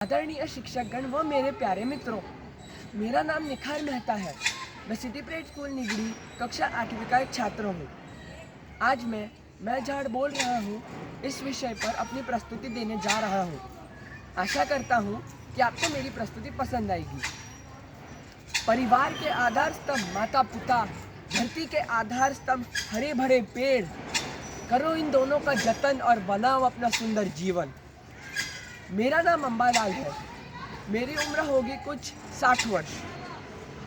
आदरणीय शिक्षकगण व मेरे प्यारे मित्रों, मेरा नाम निखार मेहता है। मैं सिटी प्रेड स्कूल निगड़ी कक्षा 8वीं का एक छात्र हूँ। आज मैं झाड़ बोल रहा हूँ इस विषय पर अपनी प्रस्तुति देने जा रहा हूँ। आशा करता हूँ कि आपको मेरी प्रस्तुति पसंद आएगी। परिवार के आधार स्तंभ माता पिता, धरती के आधार स्तंभ हरे भरे पेड़, करो इन दोनों का जतन और बनाओ अपना सुंदर जीवन। मेरा नाम अंबालाल है। मेरी उम्र होगी कुछ 60 वर्ष।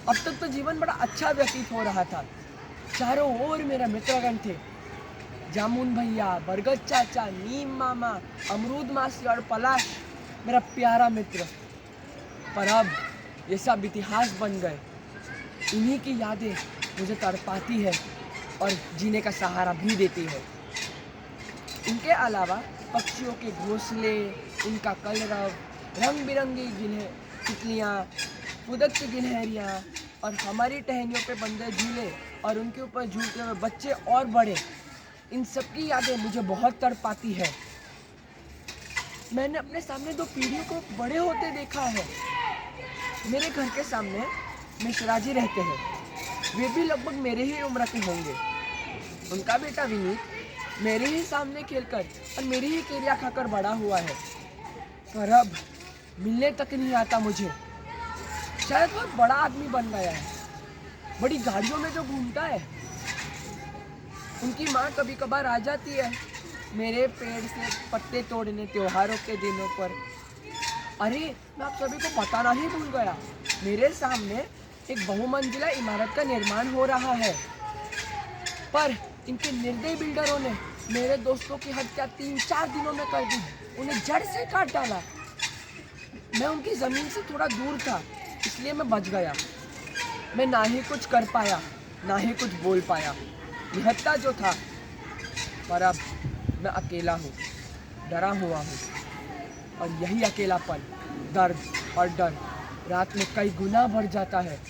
अब तक तो जीवन बड़ा अच्छा व्यतीत हो रहा था। चारों ओर मेरा मित्रगण थे। जामुन भैया, बरगद चाचा, नीम मामा, अमरूद मासी और पलाश मेरा प्यारा मित्र। पर अब ये सब इतिहास बन गए। इन्हीं की यादें मुझे तड़पाती है और जीने का सहारा भी देती है। इनके अलावा पक्षियों के घोंसले, उनका कलरव, रंग बिरंगी तितलियाँ, फुदक की गिलहरियाँ और हमारी टहनियों पे बंदे झूले और उनके ऊपर झूलते हुए बच्चे और बड़े, इन सब की यादें मुझे बहुत तड़पाती है। मैंने अपने सामने 2 पीढ़ियों को बड़े होते देखा है। मेरे घर के सामने मिश्रा जी रहते हैं। वे भी लगभग मेरे ही उम्र के होंगे। उनका बेटा विनीत मेरे ही सामने खेलकर और मेरी ही केरिया खाकर बड़ा हुआ है। पर अब मिलने तक नहीं आता मुझे। शायद बहुत बड़ा आदमी बन गया है, बड़ी गाड़ियों में जो घूमता है। उनकी माँ कभी कभार आ जाती है मेरे पेड़ से पत्ते तोड़ने त्योहारों के दिनों पर। अरे, मैं आप सभी को बताना ही भूल गया, मेरे सामने एक बहुमंजिला इमारत का निर्माण हो रहा है। पर इनके निर्दयी बिल्डरों ने मेरे दोस्तों की हत्या 3-4 दिनों में कर दी। उन्हें जड़ से काट डाला। मैं उनकी ज़मीन से थोड़ा दूर था, इसलिए मैं बच गया। मैं ना ही कुछ कर पाया, ना ही कुछ बोल पाया। निहत्था जो था। पर अब मैं अकेला हूँ, डरा हुआ हूँ। और यही अकेलापन, दर्द और डर रात में कई गुना बढ़ जाता है।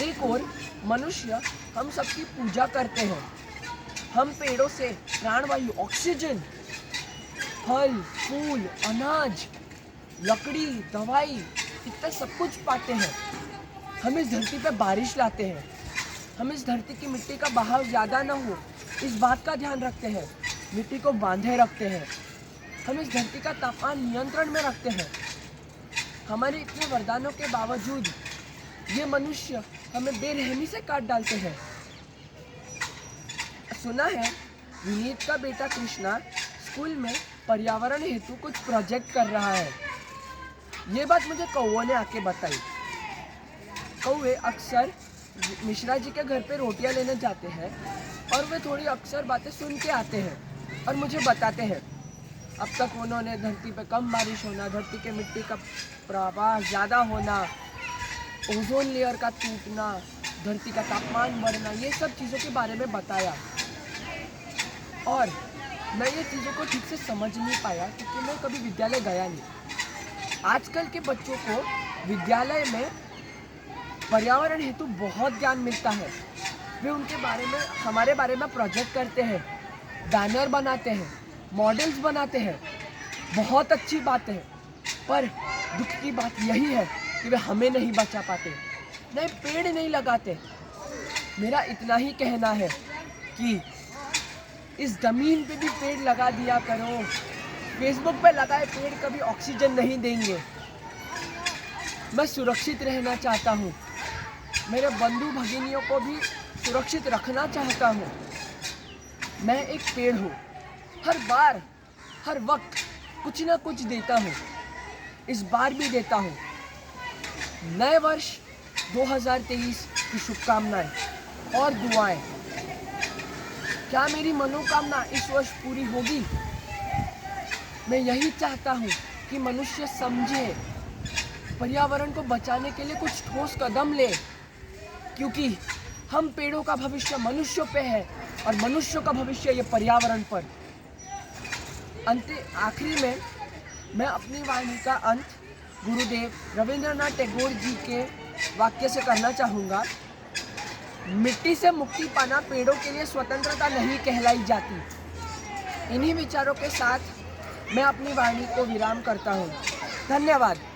एक और मनुष्य हम सबकी पूजा करते हैं। हम पेड़ों से प्राणवायु, ऑक्सीजन, फल, फूल, अनाज, लकड़ी, दवाई, इतना सब कुछ पाते हैं। हम इस धरती पे बारिश लाते हैं। हम इस धरती की मिट्टी का बहाव ज़्यादा ना हो, इस बात का ध्यान रखते हैं। मिट्टी को बांधे रखते हैं। हम इस धरती का तापमान नियंत्रण में रखते हैं। हमारे इतने वरदानों के बावजूद ये मनुष्य हमें बेरहमी से काट डालते हैं। सुना है विनीत का बेटा कृष्णा स्कूल में पर्यावरण हेतु कुछ प्रोजेक्ट कर रहा है। ये बात मुझे कौओं ने आके बताई। कौवे अक्सर मिश्रा जी के घर पे रोटियां लेने जाते हैं और वे थोड़ी अक्सर बातें सुन के आते हैं और मुझे बताते हैं। अब तक उन्होंने धरती पे कम बारिश होना, धरती के मिट्टी का प्रवाह ज़्यादा होना, ओजोन लेयर का टूटना, धरती का तापमान बढ़ना, ये सब चीज़ों के बारे में बताया। और मैं ये चीज़ों को ठीक से समझ नहीं पाया क्योंकि मैं कभी विद्यालय गया नहीं। आजकल के बच्चों को विद्यालय में पर्यावरण हेतु बहुत ज्ञान मिलता है। वे उनके बारे में, हमारे बारे में प्रोजेक्ट करते हैं, बैनर बनाते हैं, मॉडल्स बनाते हैं। बहुत अच्छी बात है। पर दुख की बात यही है कि वे हमें नहीं बचा पाते, नए पेड़ नहीं लगाते। मेरा इतना ही कहना है कि इस ज़मीन पे भी पेड़ लगा दिया करो। फेसबुक पे लगाए पेड़ कभी ऑक्सीजन नहीं देंगे। मैं सुरक्षित रहना चाहता हूँ। मेरे बंधु भगिनियों को भी सुरक्षित रखना चाहता हूँ। मैं एक पेड़ हूँ। हर बार, हर वक्त कुछ ना कुछ देता हूँ। इस बार भी देता हूँ। नए वर्ष 2023 की शुभकामनाएं और दुआएं। क्या मेरी मनोकामना इस वर्ष पूरी होगी? मैं यही चाहता हूँ कि मनुष्य समझे, पर्यावरण को बचाने के लिए कुछ ठोस कदम ले, क्योंकि हम पेड़ों का भविष्य मनुष्यों पे है और मनुष्यों का भविष्य ये पर्यावरण पर। आखिरी में मैं अपनी वाणी का अंत गुरुदेव रविंद्रनाथ टैगोर जी के वाक्य से करना चाहूँगा। मिट्टी से मुक्ति पाना पेड़ों के लिए स्वतंत्रता नहीं कहलाई जाती। इन्हीं विचारों के साथ मैं अपनी वाणी को विराम करता हूँ। धन्यवाद।